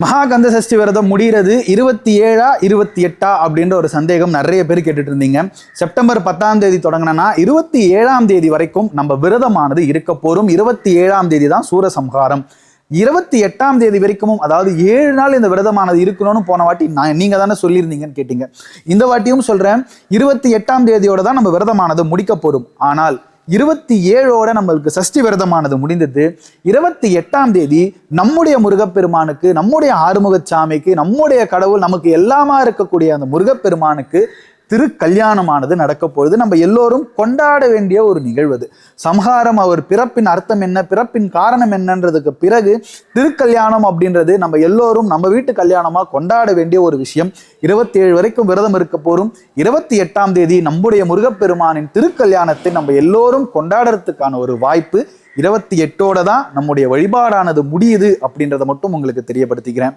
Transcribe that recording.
மகாகந்த சஷ்டி விரதம் முடிகிறது 27 28 அப்படின்ற ஒரு சந்தேகம் நிறைய பேர் கேட்டுட்டு இருந்தீங்க. செப்டம்பர் 10ஆம் தேதி தொடங்கினா 27ஆம் தேதி வரைக்கும் நம்ம விரதமானது இருக்க போறோம். 27ஆம் தேதி தான் சூரசம்ஹாரம். 28ஆம் தேதி வரைக்கும், அதாவது 7 நாள் இந்த விரதமானது இருக்கணும்னு போன வாட்டி நீங்க தானே சொல்லியிருந்தீங்கன்னு கேட்டீங்க. இந்த வாட்டியும் சொல்றேன், 28ஆம் தேதியோட தான் நம்ம விரதமானது முடிக்க போறோம். ஆனால் 27ஓட நம்மளுக்கு சஷ்டி விரதமானது முடிந்தது. 28ஆம் தேதி நம்முடைய முருகப்பெருமானுக்கு, நம்முடைய ஆறுமுகசாமிக்கு, நம்முடைய கடவுள், நமக்கு எல்லாமா இருக்கக்கூடிய அந்த முருகப்பெருமானுக்கு திருக்கல்யாணமானது நடக்க பொழுது நம்ம எல்லோரும் கொண்டாட வேண்டிய ஒரு நிகழ்வு. சம்ஹாரம், அவர் பிறப்பின் அர்த்தம் என்ன, பிறப்பின் காரணம் என்னன்றதுக்கு பிறகு திருக்கல்யாணம் அப்படின்றது நம்ம எல்லோரும் நம்ம வீட்டு கல்யாணமா கொண்டாட வேண்டிய ஒரு விஷயம். 27 வரைக்கும் விரதம் இருக்க போறோம். 28ஆம் தேதி நம்முடைய முருகப்பெருமானின் திருக்கல்யாணத்தை நம்ம எல்லோரும் கொண்டாடுறதுக்கான ஒரு வாய்ப்பு. 28ஓட தான் நம்முடைய வழிபாடானது முடியுது அப்படின்றத மட்டும் உங்களுக்கு தெரியப்படுத்திக்கிறேன்.